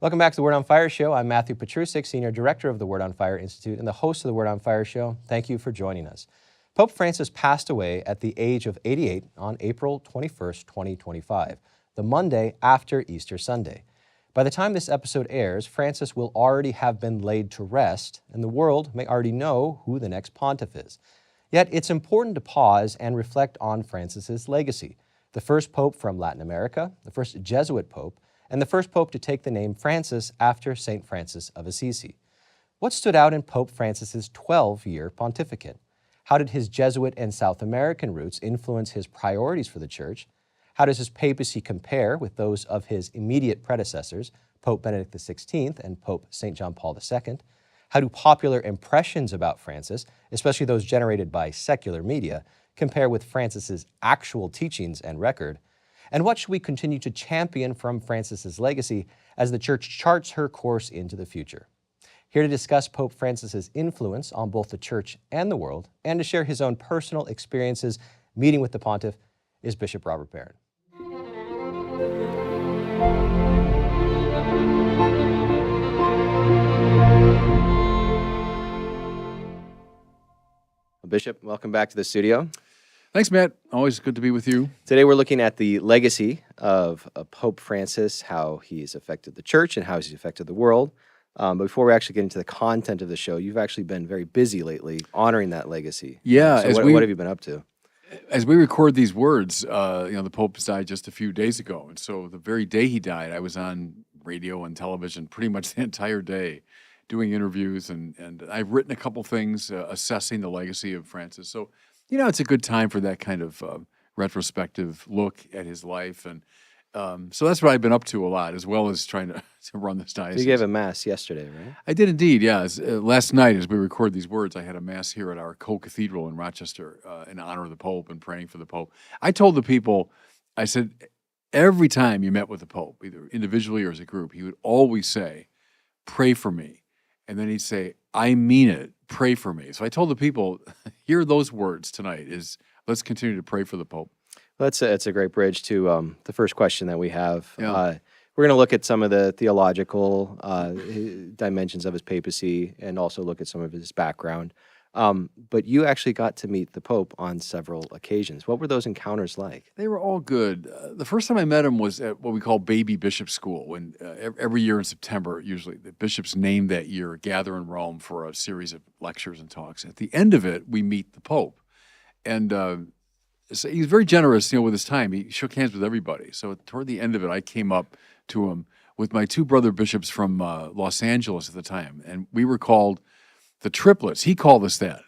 Welcome back to the Word on Fire Show. I'm Matthew Petrusik, Senior Director of the Word on Fire Institute and the host of the Word on Fire Show. Thank you for joining us. Pope Francis passed away at the age of 88 on April 21st, 2025, the Monday after Easter Sunday. By the time this episode airs, Francis will already have been laid to rest, and the world may already know who the next pontiff is. Yet it's important to pause and reflect on Francis's legacy. The first pope from Latin America, the first Jesuit pope, and the first pope to take the name Francis after St. Francis of Assisi. What stood out in Pope Francis's 12-year pontificate? How did his Jesuit and South American roots influence his priorities for the Church? How does his papacy compare with those of his immediate predecessors, Pope Benedict XVI and Pope St. John Paul II? How do popular impressions about Francis, especially those generated by secular media, compare with Francis's actual teachings and record? And what should we continue to champion from Francis's legacy as the Church charts her course into the future? Here to discuss Pope Francis's influence on both the Church and the world, and to share his own personal experiences meeting with the pontiff, is Bishop Robert Barron. Bishop, welcome back to the studio. Thanks, Matt. Always good to be with you. Today we're looking at the legacy of Pope Francis, how he's affected the Church and how he's affected the world. But before we actually get into the content of the show, you've actually been very busy lately honoring that legacy. Yeah. So what have you been up to? As we record these words, the Pope died just a few days ago. And so the very day he died, I was on radio and television pretty much the entire day doing interviews. And I've written a couple things assessing the legacy of Francis. So, it's a good time for that kind of retrospective look at his life. And so that's what I've been up to a lot, as well as trying to run this diocese. You gave a mass yesterday, right? I did indeed, yeah. Last night, as we record these words, I had a mass here at our co-cathedral in Rochester in honor of the Pope and praying for the Pope. I told the people, I said, every time you met with the Pope, either individually or as a group, he would always say, pray for me. And then he'd say, I mean it, pray for me. So I told the people, hear those words tonight, is let's continue to pray for the Pope. Well, that's a great bridge to the first question that we have. Yeah. We're going to look at some of the theological dimensions of his papacy and also look at some of his background. But you actually got to meet the Pope on several occasions. What were those encounters like? They were all good. The first time I met him was at what we call Baby Bishop School. When every year in September, usually the bishops named that year gather in Rome for a series of lectures and talks. At the end of it, we meet the Pope. And so he was very generous, with his time. He shook hands with everybody. So toward the end of it, I came up to him with my two brother bishops from Los Angeles at the time, and we were called the triplets. He called us that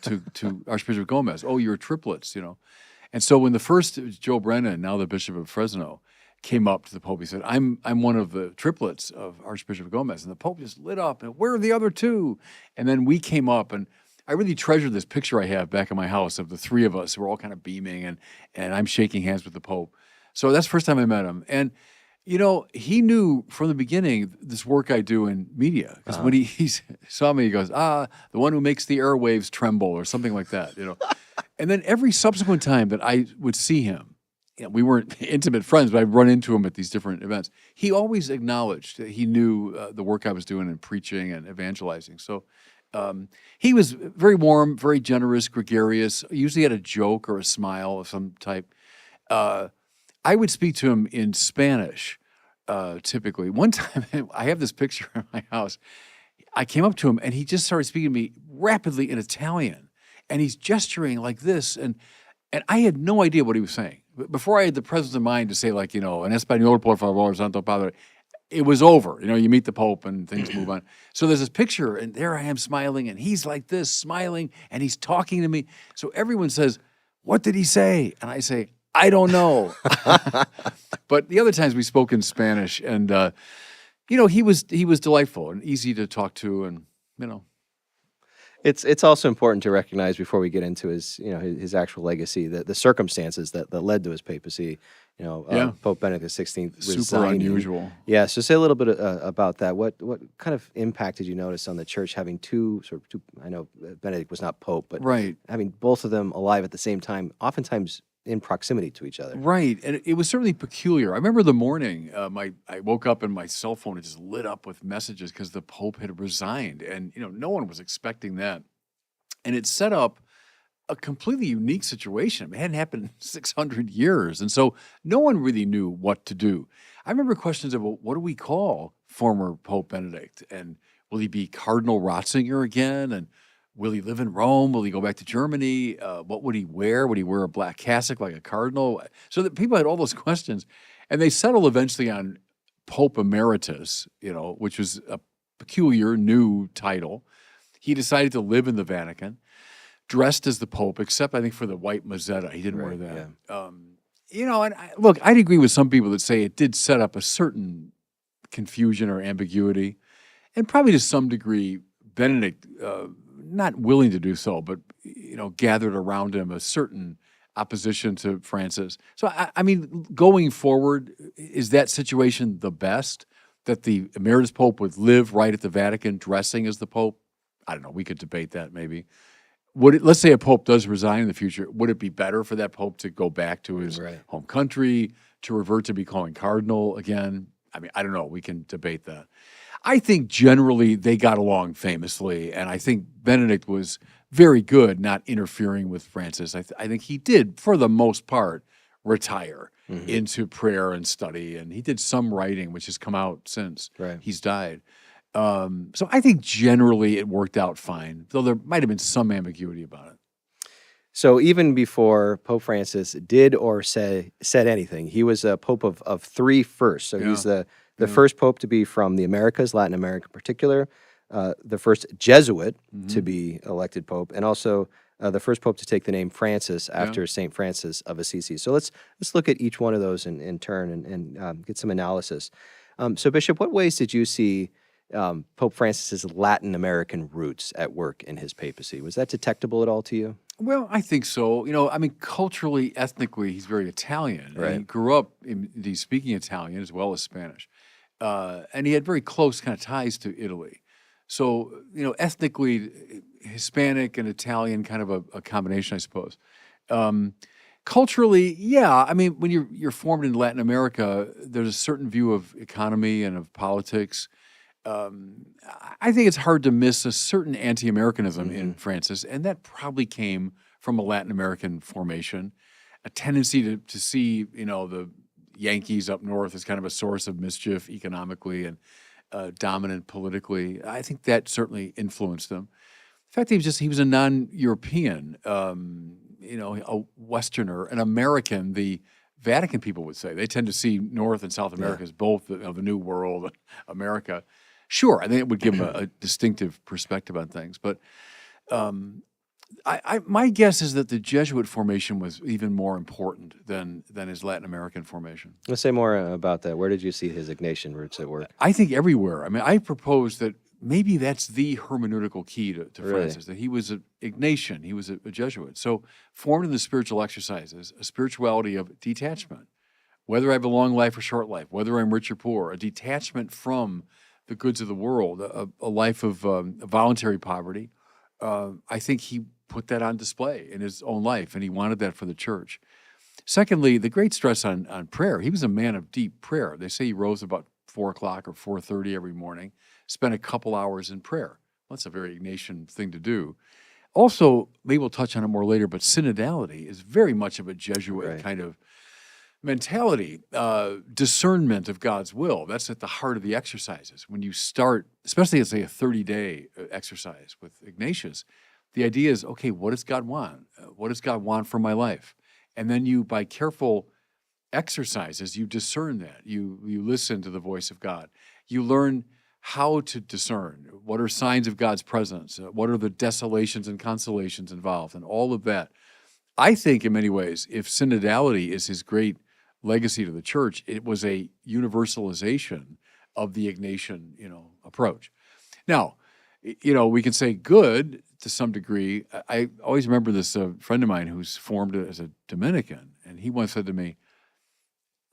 to Archbishop Gomez. Oh, you're triplets, And so when the first Joe Brennan, now the Bishop of Fresno, came up to the Pope, he said, "I'm one of the triplets of Archbishop Gomez," and the Pope just lit up. And where are the other two? And then we came up and. I really treasure this picture I have back in my house of the three of us. We're all kind of beaming, and I'm shaking hands with the Pope. So that's the first time I met him. And, he knew from the beginning this work I do in media. Because when he saw me, he goes, the one who makes the airwaves tremble, or something like that, And then every subsequent time that I would see him, we weren't intimate friends, but I'd run into him at these different events. He always acknowledged that he knew the work I was doing in preaching and evangelizing. So he was very warm, very generous, gregarious, usually had a joke or a smile of some type. I would speak to him in Spanish, typically. One time, I have this picture in my house. I came up to him, and he just started speaking to me rapidly in Italian. And he's gesturing like this, and I had no idea what he was saying. Before I had the presence of mind to say, like, en español, por favor, santo padre, it was over. You meet the Pope and things move on. So there's this picture, and there I am smiling, and he's like this, smiling, and he's talking to me. So everyone says, "What did he say?" And I say, "I don't know." But the other times we spoke in Spanish, and he was delightful and easy to talk to, and It's also important to recognize before we get into his actual legacy, the circumstances that led to his papacy. Pope Benedict XVI resigning. Super unusual. Yeah, so say a little bit about that. What kind of impact did you notice on the Church having two? I know Benedict was not Pope, but right. having both of them alive at the same time, oftentimes in proximity to each other. Right, and it was certainly peculiar. I remember the morning, I woke up and my cell phone had just lit up with messages because the Pope had resigned, and no one was expecting that, and it set up a completely unique situation. It hadn't happened in 600 years, and so no one really knew what to do. I remember questions about what do we call former Pope Benedict, and will he be Cardinal Ratzinger again, and will he live in Rome? Will he go back to Germany? What would he wear? Would he wear a black cassock like a cardinal? So that people had all those questions, and they settled eventually on Pope Emeritus, which was a peculiar new title. He decided to live in the Vatican, dressed as the Pope, except I think for the white mozzetta. He didn't wear that. Yeah. And look, I'd agree with some people that say it did set up a certain confusion or ambiguity, and probably to some degree, Benedict, not willing to do so, but gathered around him a certain opposition to Francis. So I mean, going forward, is that situation the best, that the emeritus Pope would live right at the Vatican dressing as the Pope? I don't know. We could debate that maybe. Let's say a Pope does resign in the future, would it be better for that Pope to go back to his home country, to revert to becoming cardinal again? I mean, I don't know. We can debate that. I think generally they got along famously, and I think Benedict was very good not interfering with Francis. I think he did, for the most part, retire into prayer and study, and he did some writing, which has come out since he's died. So I think generally it worked out fine, though there might have been some ambiguity about it. So even before Pope Francis did or said anything, he was a Pope of three first. So he's the first Pope to be from the Americas, Latin America in particular, the first Jesuit to be elected Pope, and also the first Pope to take the name Francis after St. Francis of Assisi. So let's look at each one of those in turn and get some analysis. So Bishop, what ways did you see Pope Francis's Latin American roots at work in his papacy? Was that detectable at all to you? Well, I think so. I mean, culturally, ethnically, he's very Italian. Right. And he grew up he's speaking Italian as well as Spanish. And he had very close kind of ties to Italy. So, ethnically, Hispanic and Italian, kind of a combination, I suppose. Culturally, yeah. I mean, when you're formed in Latin America, there's a certain view of economy and of politics. I think it's hard to miss a certain anti-Americanism in Francis, and that probably came from a Latin American formation, a tendency to see, the Yankees up north as kind of a source of mischief economically and dominant politically. I think that certainly influenced him. In fact, he was a non-European, a Westerner, an American. The Vatican people would say they tend to see North and South America as both of the New World, America. Sure, I think it would give him a distinctive perspective on things. But my guess is that the Jesuit formation was even more important than his Latin American formation. Let's say more about that. Where did you see his Ignatian roots at work? I think everywhere. I mean, I propose that maybe that's the hermeneutical key to Francis, that he was an Ignatian, he was a Jesuit. So formed in the spiritual exercises, a spirituality of detachment, whether I have a long life or short life, whether I'm rich or poor, a detachment from the goods of the world, a life of voluntary poverty. I think he put that on display in his own life, and he wanted that for the church. Secondly, the great stress on prayer. He was a man of deep prayer. They say he rose about 4 o'clock or 4:30 every morning, spent a couple hours in prayer. Well, that's a very Ignatian thing to do. Also, maybe we'll touch on it more later, but synodality is very much of a Jesuit kind of mentality, discernment of God's will. That's at the heart of the exercises. When you start, especially as a 30-day exercise with Ignatius, the idea is, okay, what does God want? What does God want for my life? And then you, by careful exercises, you discern that. You listen to the voice of God. You learn how to discern. What are signs of God's presence? What are the desolations and consolations involved? And all of that. I think in many ways, if synodality is his great legacy to the church, it was a universalization of the Ignatian, approach. Now, we can say good to some degree. I always remember this friend of mine who's formed as a Dominican, and he once said to me,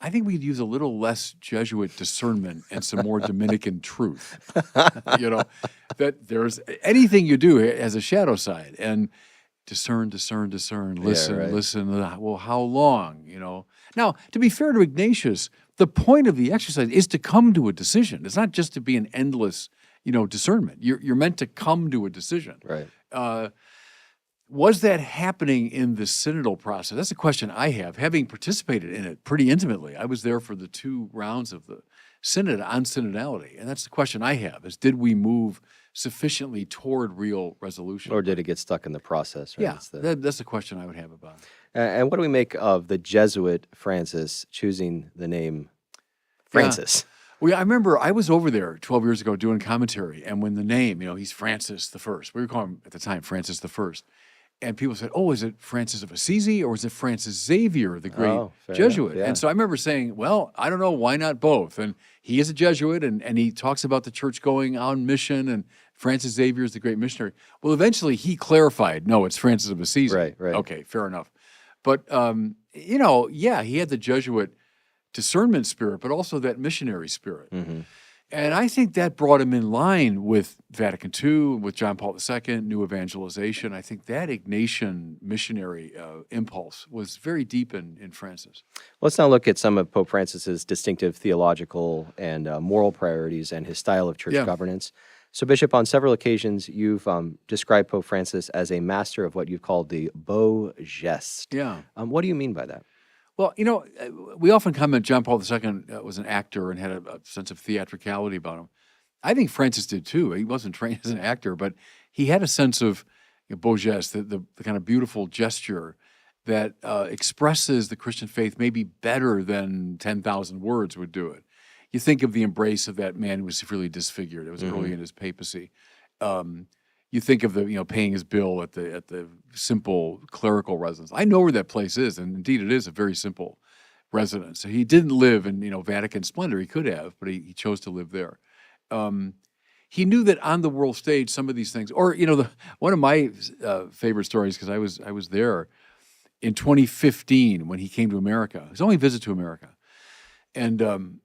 I think we could use a little less Jesuit discernment and some more Dominican truth. That there's anything you do has a shadow side. And discern, discern, discern, Yeah, listen, right. listen. Well, how long, Now, to be fair to Ignatius, the point of the exercise is to come to a decision. It's not just to be an endless, discernment. You're meant to come to a decision. Right. Was that happening in the synodal process? That's a question I have, having participated in it pretty intimately. I was there for the 2 rounds of the synod on synodality, and that's the question I have: is did we move sufficiently toward real resolution? Or did it get stuck in the process? Right? Yeah, that's the question I would have about it. And what do we make of the Jesuit Francis choosing the name Francis? Well, I remember I was over there 12 years ago doing commentary, and when the name, he's Francis the First. We were calling him at the time Francis the First. And people said, "Oh, is it Francis of Assisi or is it Francis Xavier, the great fair Jesuit?" enough, yeah. And so I remember saying, "Well, I don't know, why not both?" And he is a Jesuit, and he talks about the church going on mission, and Francis Xavier is the great missionary. Well, eventually he clarified, no, it's Francis of Assisi. Right. Okay, fair enough. But, he had the Jesuit discernment spirit, but also that missionary spirit. Mm-hmm. And I think that brought him in line with Vatican II, with John Paul II, new evangelization. I think that Ignatian missionary impulse was very deep in Francis. Let's now look at some of Pope Francis's distinctive theological and moral priorities and his style of church governance. So, Bishop, on several occasions, you've described Pope Francis as a master of what you've called the beau geste. Yeah. What do you mean by that? Well, we often comment John Paul II was an actor and had a sense of theatricality about him. I think Francis did too. He wasn't trained as an actor, but he had a sense of beau geste, the kind of beautiful gesture that expresses the Christian faith maybe better than 10,000 words would do it. You think of the embrace of that man who was severely disfigured. It was early in his papacy. You think of the paying his bill at the simple clerical residence. I know where that place is, and indeed it is a very simple residence. He didn't live in Vatican splendor. He could have, but he chose to live there. He knew that on the world stage, some of these things, or one of my favorite stories, because I was there in 2015 when he came to America. His only visit to America, and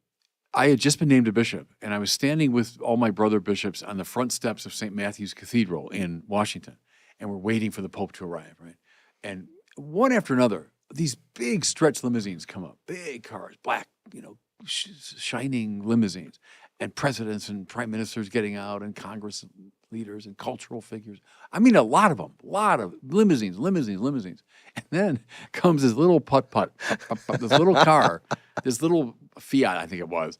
I had just been named a bishop, and I was standing with all my brother bishops on the front steps of St. Matthew's Cathedral in Washington, and we're waiting for the Pope to arrive, right? And one after another, these big stretch limousines come up, big cars, black, shining limousines, and presidents and prime ministers getting out, and Congress leaders and cultural figures. I mean, a lot of them, a lot of limousines. And then comes this little putt-putt, this little car, this little Fiat, I think it was,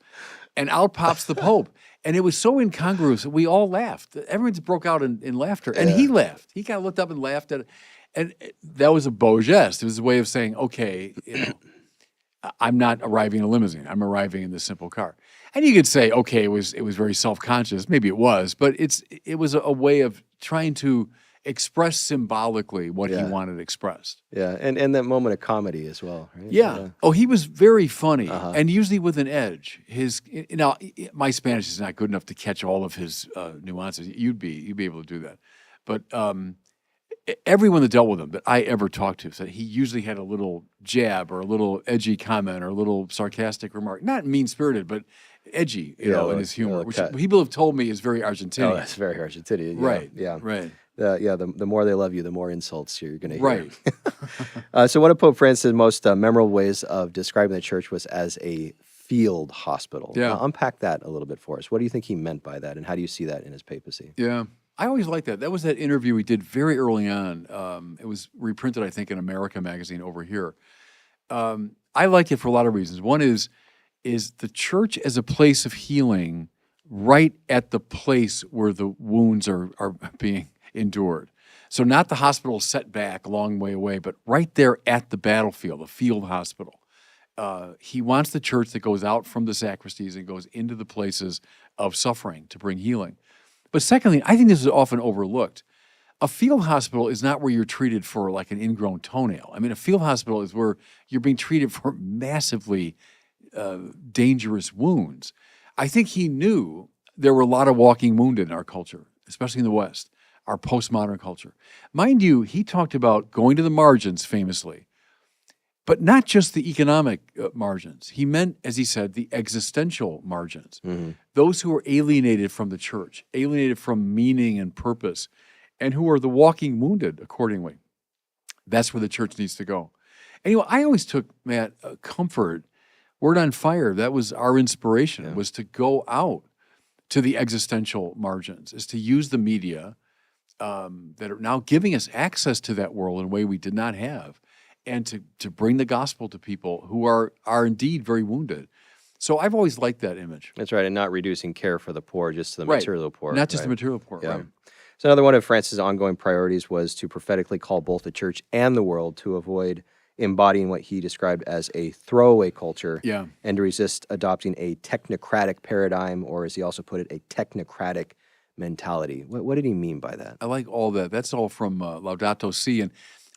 and out pops the Pope. And it was so incongruous that we all laughed. Everyone broke out in laughter, and he laughed. He kind of looked up and laughed at it. And that was a beau geste. It was a way of saying, okay, I'm not arriving in a limousine. I'm arriving in this simple car. And you could say, okay, it was very self-conscious. Maybe it was, but it was a way of trying to express symbolically what he wanted expressed. Yeah, and that moment of comedy as well, right? Yeah. Oh, he was very funny, and usually with an edge. Now, my Spanish is not good enough to catch all of his nuances. You'd be able to do that, but everyone that dealt with him that I ever talked to said he usually had a little jab or a little edgy comment or a little sarcastic remark. Not mean-spirited, but edgy, in his humor, which people have told me is very Argentinian. Oh, that's very Argentinian. Right. Yeah. Right. The more they love you, the more insults you're going to hear. Right. So one of Pope Francis' most memorable ways of describing the church was as a field hospital. Yeah. Now, unpack that a little bit for us. What do you think he meant by that, and how do you see that in his papacy? Yeah. I always liked that. That was that interview we did very early on. It was reprinted, I think, in America magazine over here. I like it for a lot of reasons. One is the church as a place of healing right at the place where the wounds are being endured. So not the hospital set back a long way away, but right there at the battlefield, a field hospital. He wants the church that goes out from the sacristies and goes into the places of suffering to bring healing. But secondly, I think this is often overlooked. A field hospital is not where you're treated for like an ingrown toenail. I mean, a field hospital is where you're being treated for massively dangerous wounds. I think he knew there were a lot of walking wounded in our culture, especially in the West, our postmodern culture. Mind you, he talked about going to the margins famously, but not just the economic margins. He meant, as he said, the existential margins. Mm-hmm. Those who are alienated from the church, alienated from meaning and purpose, and who are the walking wounded accordingly. That's where the church needs to go. Anyway, I always took, Matt, comfort. Word on Fire, that was our inspiration, was to go out to the existential margins, is to use the media that are now giving us access to that world in a way we did not have, and to bring the gospel to people who are indeed very wounded. So I've always liked that image. That's right, and not reducing care for the poor just to the Right. material poor. Not just the right. material poor, Yeah. right? So another one of Francis' ongoing priorities was to prophetically call both the church and the world to avoid embodying what he described as a throwaway culture, Yeah. and to resist adopting a technocratic paradigm, or as he also put it, a technocratic mentality. What did he mean by that? I like all that. That's all from Laudato Si. And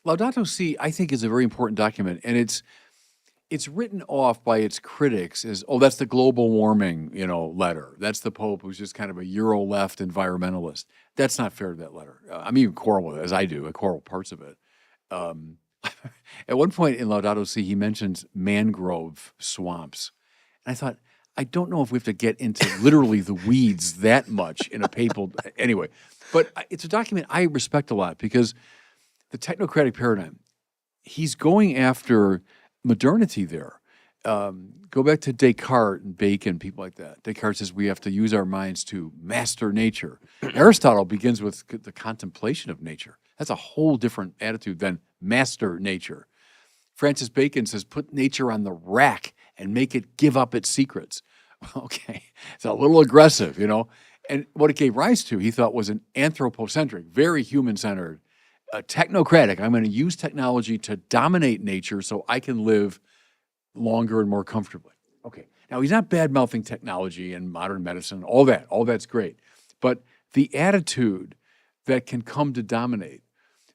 Laudato Si, I think, is a very important document, and it's written off by its critics as, oh, that's the global warming, letter. That's the Pope who's just kind of a Euro left environmentalist. That's not fair to that letter. I mean, you quarrel with it, as I do. I quarrel parts of it. At one point in Laudato Si, he mentions mangrove swamps. And I thought, I don't know if we have to get into literally the weeds that much in a papal. Anyway, but it's a document I respect a lot because the technocratic paradigm, he's going after modernity there. Go back to Descartes and Bacon, people like that. Descartes says we have to use our minds to master nature. Aristotle begins with the contemplation of nature. That's a whole different attitude than master nature. Francis Bacon says put nature on the rack and make it give up its secrets. Okay, it's a little aggressive, And what it gave rise to, he thought, was an anthropocentric, very human-centered, technocratic. I'm going to use technology to dominate nature so I can live longer and more comfortably. Okay, now he's not bad-mouthing technology and modern medicine, all that's great. But the attitude that can come to dominate,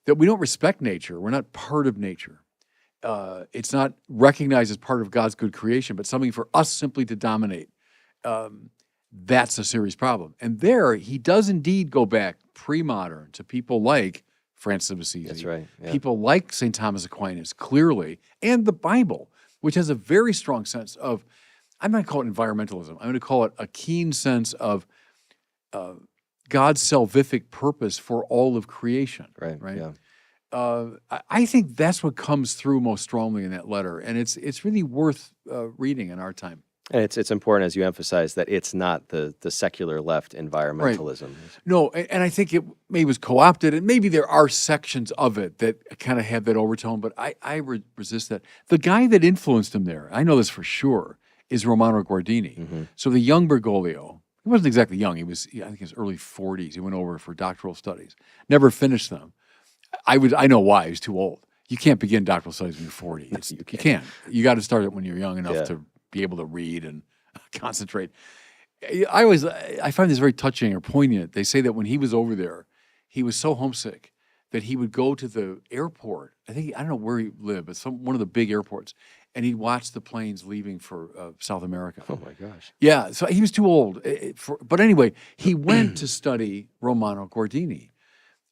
that we don't respect nature, we're not part of nature. It's not recognized as part of God's good creation, but something for us simply to dominate. That's a serious problem. And there, he does indeed go back pre-modern to people like Francis of Assisi. That's right. Yeah. People like St. Thomas Aquinas, clearly, and the Bible, which has a very strong sense of, I'm not going to call it environmentalism, I'm going to call it a keen sense of God's salvific purpose for all of creation. Right. Yeah. I think that's what comes through most strongly in that letter, and it's really worth reading in our time. And it's important, as you emphasize, that it's not the secular left environmentalism. Right. No, and I think it maybe was co-opted, and maybe there are sections of it that kind of have that overtone, but I resist that. The guy that influenced him there, I know this for sure, is Romano Guardini. Mm-hmm. So the young Bergoglio, he wasn't exactly young, I think his early 40s, he went over for doctoral studies, never finished them. I know why. He's too old. You can't begin doctoral studies when you're 40. You can't. You got to start it when you're young enough to be able to read and concentrate. I find this very touching or poignant. They say that when he was over there, he was so homesick that he would go to the airport. I don't know where he lived, but one of the big airports, and he'd watch the planes leaving for South America. Oh my gosh! Yeah, so he was too old. But anyway, he went to study Romano Guardini.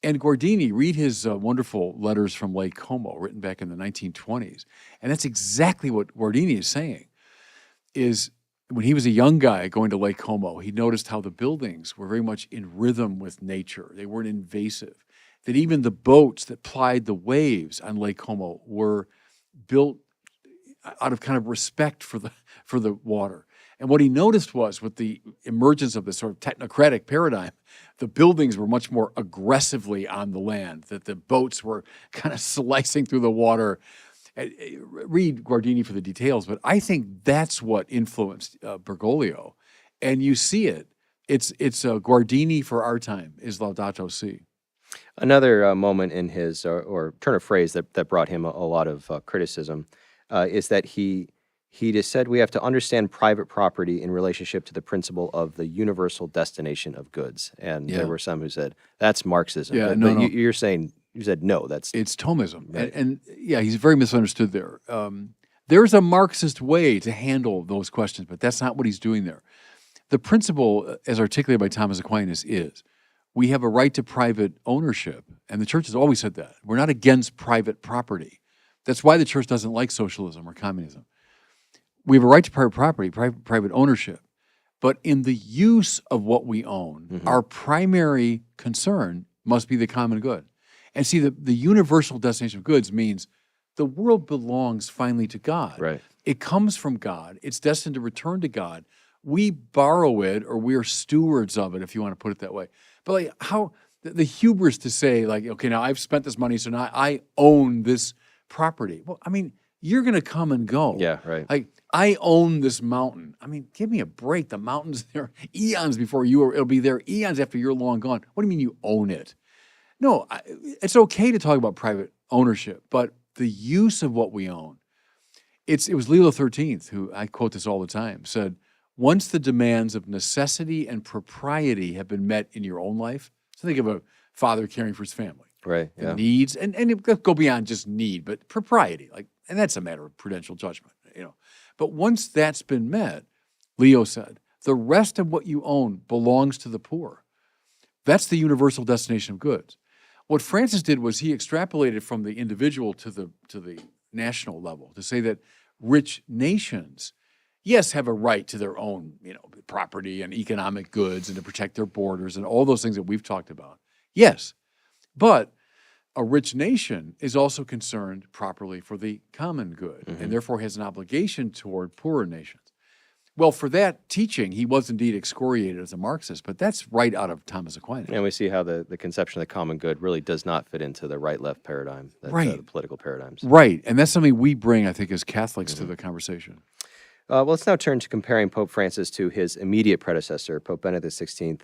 And Guardini, read his wonderful letters from Lake Como, written back in the 1920s. And that's exactly what Guardini is saying, is when he was a young guy going to Lake Como, he noticed how the buildings were very much in rhythm with nature. They weren't invasive. That even the boats that plied the waves on Lake Como were built out of kind of respect for the water. And what he noticed was, with the emergence of this sort of technocratic paradigm, the buildings were much more aggressively on the land, that the boats were kind of slicing through the water. Read Guardini for the details, but I think that's what influenced Bergoglio. And you see it. It's Guardini for our time, is Laudato Si. Another moment in his, or turn of phrase that brought him a lot of criticism is that he just said we have to understand private property in relationship to the principle of the universal destination of goods. And there were some who said, that's Marxism. Yeah, but you're saying, you said, no, it's Thomism. Right. And he's very misunderstood there. There's a Marxist way to handle those questions, but that's not what he's doing there. The principle, as articulated by Thomas Aquinas, is we have a right to private ownership. And the church has always said that. We're not against private property. That's why the church doesn't like socialism or communism. We have a right to private property, private ownership. But in the use of what we own, our primary concern must be the common good. And see, the universal destination of goods means the world belongs finally to God. Right. It comes from God. It's destined to return to God. We borrow it, or we are stewards of it, if you want to put it that way. But like how the hubris to say, like, okay, now I've spent this money, so now I own this property. Well, I mean, you're going to come and go. Yeah, right. Like, I own this mountain. I mean, give me a break. The mountain's there eons before you, or it'll be there eons after you're long gone. What do you mean you own it? No, it's okay to talk about private ownership, but the use of what we own, it was Leo XIII, who, I quote this all the time, said, once the demands of necessity and propriety have been met in your own life, so think of a father caring for his family. Right. The Yeah. needs, and it go beyond just need, but propriety, like, and that's a matter of prudential judgment, you know. But once that's been met, Leo said, the rest of what you own belongs to the poor. That's the universal destination of goods. What Francis did was he extrapolated from the individual to the national level to say that rich nations, yes, have a right to their own, you know, property and economic goods and to protect their borders and all those things that we've talked about. Yes, but a rich nation is also concerned properly for the common good and therefore has an obligation toward poorer nations. Well, for that teaching, he was indeed excoriated as a Marxist, but that's right out of Thomas Aquinas. And we see how the conception of the common good really does not fit into the right-left paradigm, Right. the political paradigms. Right, and that's something we bring, I think, as Catholics to the conversation. Well, let's now turn to comparing Pope Francis to his immediate predecessor, Pope Benedict XVI.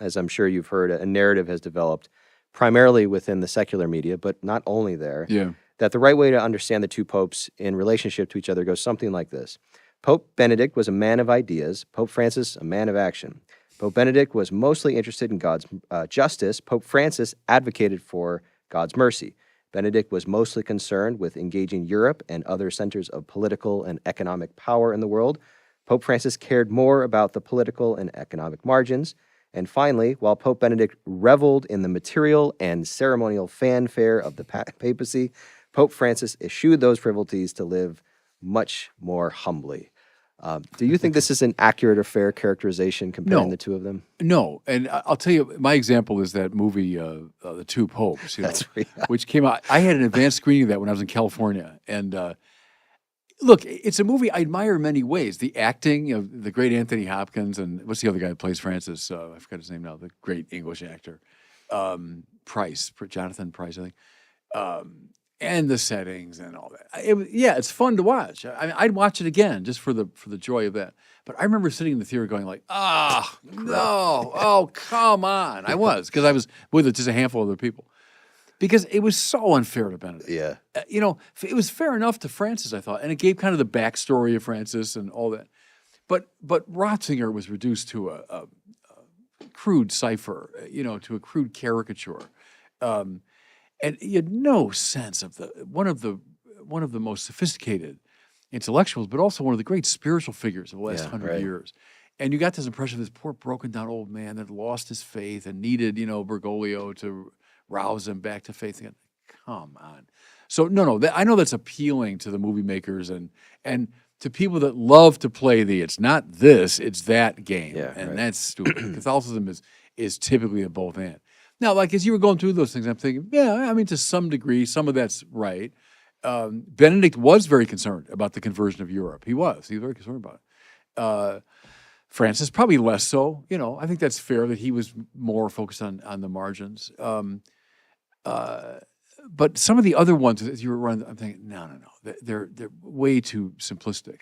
As I'm sure you've heard, a narrative has developed primarily within the secular media, but not only there, Yeah. that the right way to understand the two popes in relationship to each other goes something like this. Pope Benedict was a man of ideas, Pope Francis a man of action. Pope Benedict was mostly interested in God's justice. Pope Francis advocated for God's mercy. Benedict was mostly concerned with engaging Europe and other centers of political and economic power in the world. Pope Francis cared more about the political and economic margins. And finally, while Pope Benedict reveled in the material and ceremonial fanfare of the papacy, Pope Francis eschewed those frivolities to live much more humbly. Do you think this is an accurate or fair characterization comparing No. the two of them? No, and I'll tell you, my example is that movie, The Two Popes, you know, That's right. which came out. I had an advanced screening of that when I was in California. And look, it's a movie I admire in many ways. The acting, you know, the great Anthony Hopkins, and what's the other guy who plays Francis? I forgot his name now, the great English actor. Price, Jonathan Price, I think. And the settings and all that. It's fun to watch. I mean, I'd watch it again just for the joy of that. But I remember sitting in the theater going like, no, oh, come on. I was, because I was with just a handful of other people. Because it was so unfair to Benedict. Yeah. You know, it was fair enough to Francis, I thought, and it gave kind of the backstory of Francis and all that. But Ratzinger was reduced to a crude cipher, you know, to a crude caricature. And you had no sense of one of the most sophisticated intellectuals, but also one of the great spiritual figures of the last 100 years. And you got this impression of this poor broken down old man that lost his faith and needed, you know, Bergoglio to rouse him back to faith again. Come on. So no, I know that's appealing to the movie makers and to people that love to play it's not this, it's that game. Yeah, and right. that's stupid. Catholicism is typically a both and. Now, like as you were going through those things, I'm thinking, yeah, I mean, to some degree, some of that's right. Benedict was very concerned about the conversion of Europe. He was very concerned about it. Francis, probably less so. You know, I think that's fair that he was more focused on the margins. But some of the other ones, as you were running, I'm thinking, no, they're way too simplistic.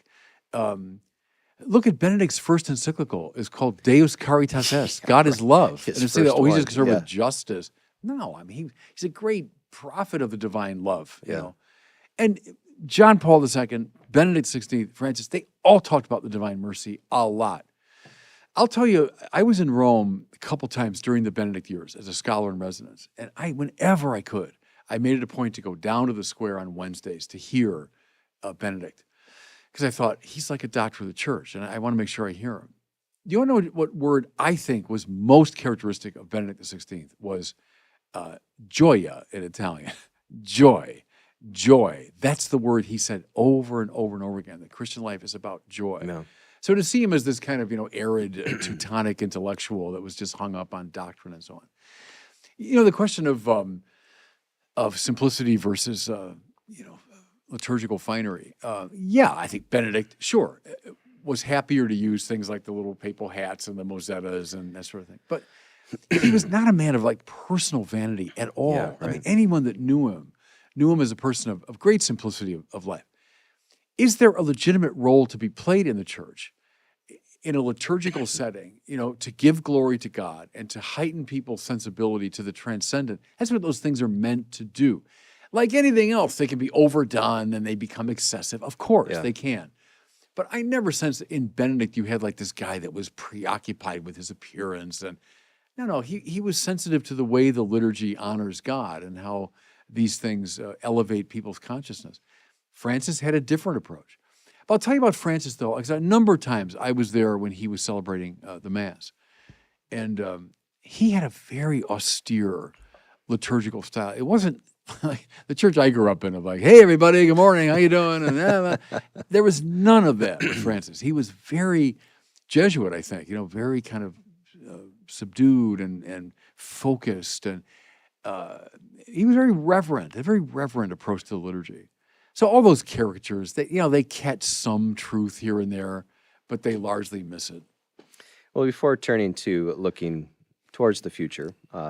Look at Benedict's first encyclical. It's called Deus Caritas Est. God is love. His And to say that, first he's one, just concerned yeah. with justice. No, I mean, he's a great prophet of the divine love, you know. And John Paul II, Benedict XVI, Francis, they all talked about the divine mercy a lot. I'll tell you, I was in Rome a couple times during the Benedict years as a scholar in residence. And whenever I could, I made it a point to go down to the square on Wednesdays to hear Benedict. Because I thought, he's like a doctor of the church, and I want to make sure I hear him. Do you want to know what word I think was most characteristic of Benedict XVI? Was gioia in Italian. Joy. That's the word he said over and over and over again. The Christian life is about joy. No. So to see him as this kind of, you know, arid, Teutonic intellectual that was just hung up on doctrine and so on. You know, the question of of simplicity versus, liturgical finery. Yeah, I think Benedict, sure, was happier to use things like the little papal hats and the mosettas and that sort of thing. But he was not a man of like personal vanity at all. Yeah, I mean, right. anyone that knew him as a person of great simplicity of life. Is there a legitimate role to be played in the church in a liturgical setting, to give glory to God and to heighten people's sensibility to the transcendent? That's what those things are meant to do. Like anything else, they can be overdone and they become excessive. Of course, they can. But I never sensed that in Benedict you had like this guy that was preoccupied with his appearance. And no, he was sensitive to the way the liturgy honors God and how these things elevate people's consciousness. Francis had a different approach. But I'll tell you about Francis, though, because a number of times I was there when he was celebrating the Mass. And he had a very austere liturgical style. It wasn't like the church I grew up in of like, hey, everybody, good morning, how you doing? And there was none of that with Francis. He was very Jesuit, I think, very kind of subdued and focused. And he was very reverent, a very reverent approach to the liturgy. So all those caricatures, they catch some truth here and there, but they largely miss it. Well, before turning to looking towards the future,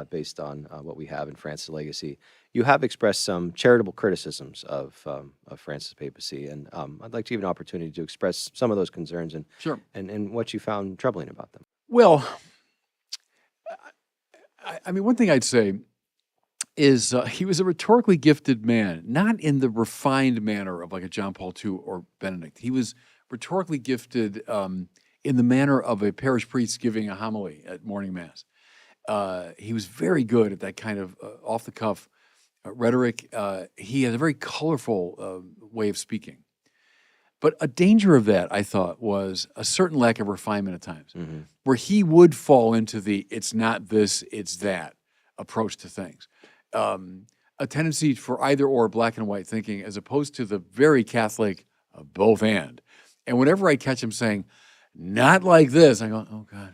based on what we have in Francis' legacy, you have expressed some charitable criticisms of Francis' papacy, and I'd like to give you an opportunity to express some of those concerns and Sure. and what you found troubling about them. Well, I mean, one thing I'd say is he was a rhetorically gifted man, not in the refined manner of like a John Paul II or Benedict. He was rhetorically gifted in the manner of a parish priest giving a homily at morning mass. He was very good at that kind of off-the-cuff rhetoric. He had a very colorful way of speaking. But a danger of that, I thought, was a certain lack of refinement at times, where he would fall into the it's not this, it's that approach to things. A tendency for either or black and white thinking as opposed to the very Catholic both and. And whenever I catch him saying, not like this, I go, oh, God.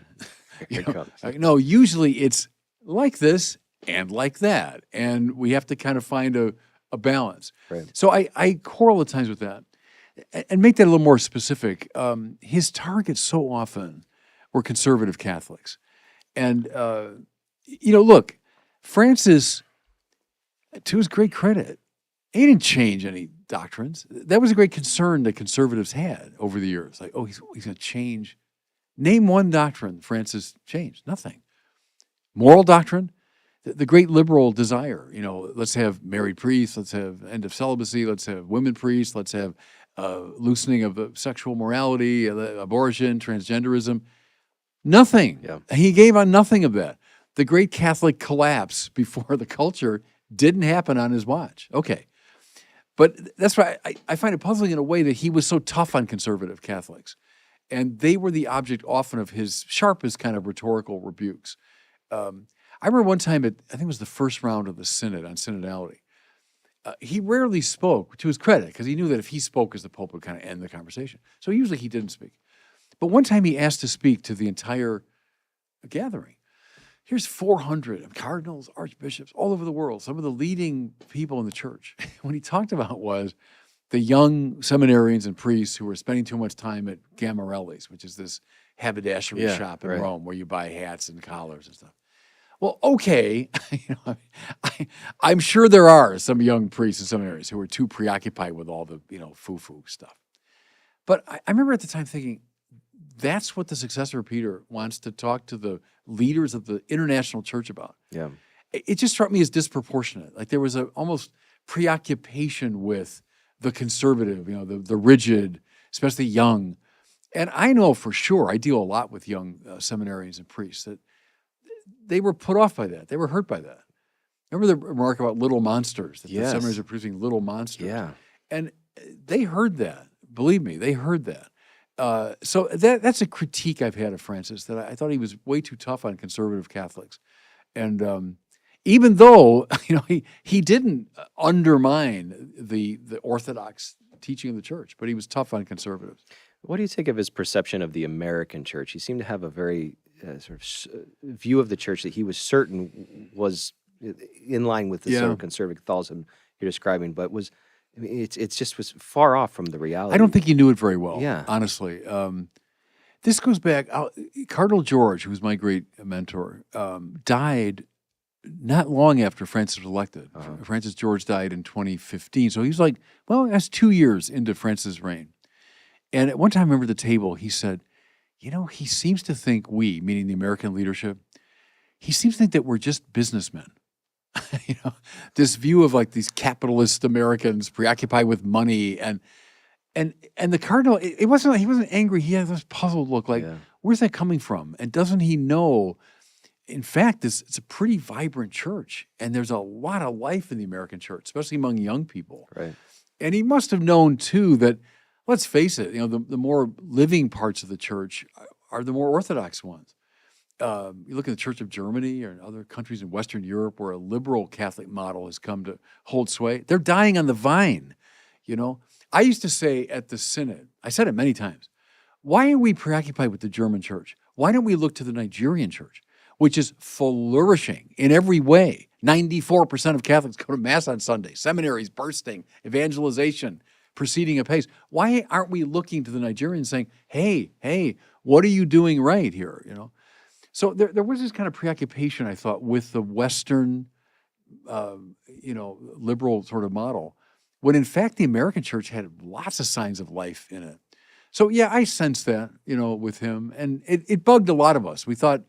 No, usually it's like this and like that. And we have to kind of find a balance. Right. So I quarrel at times with that. And make that a little more specific. His targets so often were conservative Catholics. And, look, Francis, to his great credit, he didn't change any doctrines. That was a great concern that conservatives had over the years. Like, oh, he's going to change. Name one doctrine Francis changed. Nothing. Moral doctrine, the great liberal desire. Let's have married priests. Let's have end of celibacy. Let's have women priests. Let's have loosening of sexual morality, abortion, transgenderism. Nothing. Yeah. He gave on nothing of that. The great Catholic collapse before the culture didn't happen on his watch. Okay. But that's why I find it puzzling in a way that he was so tough on conservative Catholics. And they were the object often of his sharpest kind of rhetorical rebukes. I remember one time, I think it was the first round of the synod on synodality, he rarely spoke, to his credit, because he knew that if he spoke as the Pope would kind of end the conversation. So usually he didn't speak. But one time he asked to speak to the entire gathering. Here's 400 cardinals, archbishops, all over the world, some of the leading people in the church. What he talked about was the young seminarians and priests who were spending too much time at Gammarelli's, which is this haberdashery shop in Rome where you buy hats and collars and stuff. Well, okay, I'm sure there are some young priests in seminaries who are too preoccupied with all the, foo-foo stuff. But I remember at the time thinking, that's what the successor of Peter wants to talk to the leaders of the international church about. Yeah. It just struck me as disproportionate. Like there was a almost preoccupation with the conservative, the rigid, especially young. And I know for sure, I deal a lot with young seminarians and priests, that they were put off by that. They were hurt by that. Remember the remark about little monsters, that the seminaries are producing little monsters. Yeah. And they heard that. Believe me, they heard that. So that's a critique I've had of Francis, that I thought he was way too tough on conservative Catholics. And even though, he didn't undermine the orthodox teaching of the church, but he was tough on conservatives. What do you think of his perception of the American church? He seemed to have a very sort of view of the church that he was certain was in line with the sort Yeah. of conservative Catholicism you're describing, but I mean, it's just was far off from the reality. I don't think he knew it very well, Yeah. honestly. This goes back, Cardinal George, who was my great mentor, died not long after Francis was elected. Francis George died in 2015. So he was like, well, that's 2 years into Francis' reign. And at one time, I remember at the table, he said, he seems to think we, meaning the American leadership, he seems to think that we're just businessmen. This view of like these capitalist Americans preoccupied with money and the cardinal, he wasn't angry. He had this puzzled look like, where's that coming from? And doesn't he know, in fact, it's a pretty vibrant church and there's a lot of life in the American church, especially among young people. Right. And he must have known too that, let's face it, the more living parts of the church are the more orthodox ones. You look at the Church of Germany or other countries in Western Europe where a liberal Catholic model has come to hold sway. They're dying on the vine, I used to say at the synod, I said it many times, why are we preoccupied with the German church? Why don't we look to the Nigerian church, which is flourishing in every way? 94% of Catholics go to Mass on Sunday, seminaries bursting, evangelization proceeding apace. Why aren't we looking to the Nigerians saying, hey, what are you doing right here? So there was this kind of preoccupation, I thought, with the Western, liberal sort of model, when in fact the American church had lots of signs of life in it. So yeah, I sensed that, with him, and it bugged a lot of us. We thought,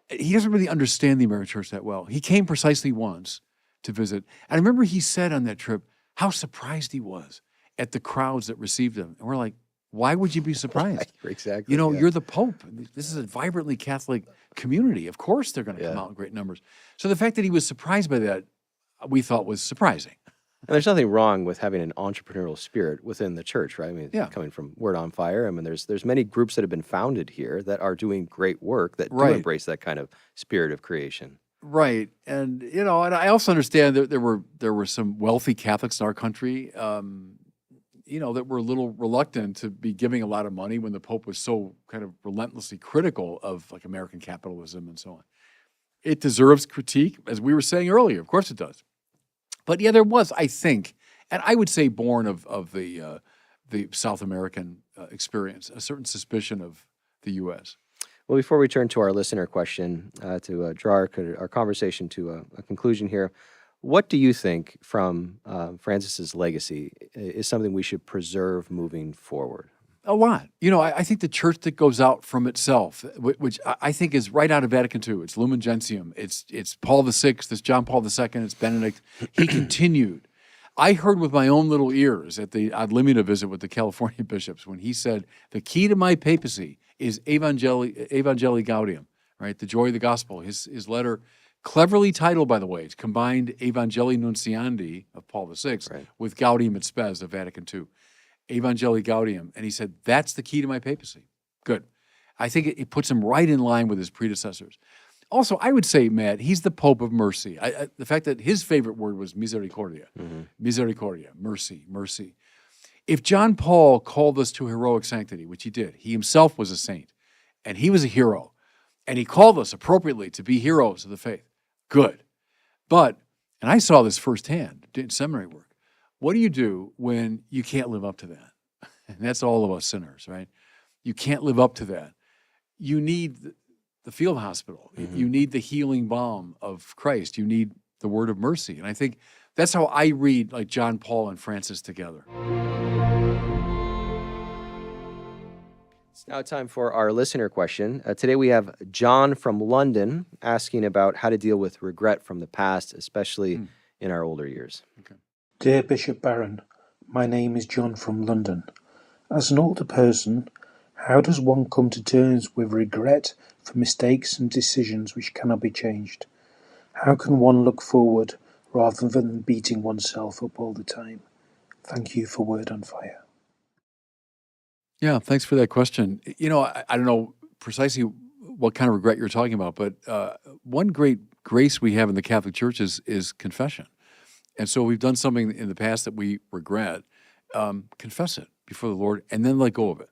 he doesn't really understand the American church that well. He came precisely once to visit, and I remember he said on that trip how surprised he was at the crowds that received him. And we're like, why would you be surprised? Exactly. You're the Pope. This is a vibrantly Catholic community. Of course they're going to come out in great numbers. So the fact that he was surprised by that, we thought was surprising. And there's nothing wrong with having an entrepreneurial spirit within the church, right? I mean, coming from Word on Fire, I mean, there's many groups that have been founded here that are doing great work that do embrace that kind of spirit of creation. Right. And, and I also understand that there were some wealthy Catholics in our country, that were a little reluctant to be giving a lot of money when the Pope was so kind of relentlessly critical of like American capitalism and so on. It deserves critique, as we were saying earlier. Of course it does. But yeah, there was, I think, and I would say born of the South American experience, a certain suspicion of the U.S. Well, before we turn to our listener question, to draw our conversation to a conclusion here, what do you think from Francis's legacy is something we should preserve moving forward? A lot. I think the church that goes out from itself, which I think is right out of Vatican II. It's Lumen Gentium. It's Paul VI. It's John Paul II. It's Benedict. He continued. I heard with my own little ears at the Ad Limina visit with the California bishops when he said, the key to my papacy is Evangelii Gaudium, right? The joy of the gospel. His letter, cleverly titled, by the way, it's combined Evangelii Nunciandi of Paul VI with Gaudium et Spes of Vatican II. Evangelii Gaudium, and he said, that's the key to my papacy. Good. I think it puts him right in line with his predecessors. Also, I would say, Matt, he's the Pope of mercy. The fact that his favorite word was misericordia. Misericordia, mercy, mercy. If John Paul called us to heroic sanctity, which he did, he himself was a saint, and he was a hero, and he called us appropriately to be heroes of the faith. Good. But, and I saw this firsthand in seminary work, what do you do when you can't live up to that? And that's all of us sinners, right? You can't live up to that. You need the field hospital. You need the healing balm of Christ. You need the word of mercy. And I think that's how I read like John Paul and Francis together. It's now time for our listener question. Today we have John from London asking about how to deal with regret from the past, especially in our older years. Okay. Dear Bishop Barron, my name is John from London. As an older person, how does one come to terms with regret for mistakes and decisions which cannot be changed? How can one look forward rather than beating oneself up all the time? Thank you for Word on Fire. Yeah, thanks for that question. I don't know precisely what kind of regret you're talking about, but one great grace we have in the Catholic Church is confession. And so we've done something in the past that we regret, confess it before the Lord, and then let go of it.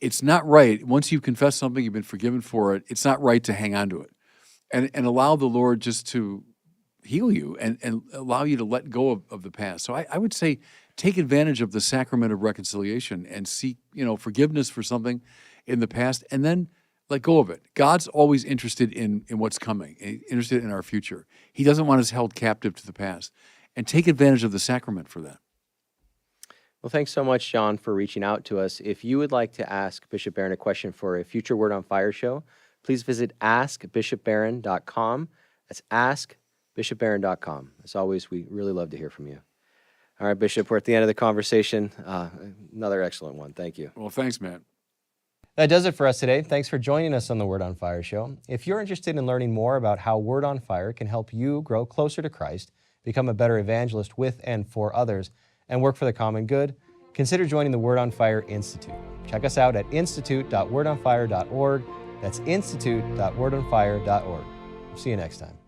It's not right. Once you've confessed something, you've been forgiven for it, it's not right to hang on to it. and allow the Lord just to heal you and allow you to let go of the past. So I would say take advantage of the sacrament of reconciliation and seek, forgiveness for something in the past, and then let go of it. God's always interested in what's coming, interested in our future. He doesn't want us held captive to the past. And take advantage of the sacrament for that. Well, thanks so much, John, for reaching out to us. If you would like to ask Bishop Barron a question for a future Word on Fire show, please visit askbishopbarron.com. That's askbishopbarron.com. As always, we really love to hear from you. All right, Bishop, we're at the end of the conversation. Another excellent one. Thank you. Well, thanks, Matt. That does it for us today. Thanks for joining us on the Word on Fire show. If you're interested in learning more about how Word on Fire can help you grow closer to Christ, become a better evangelist with and for others, and work for the common good, consider joining the Word on Fire Institute. Check us out at institute.wordonfire.org. That's institute.wordonfire.org. See you next time.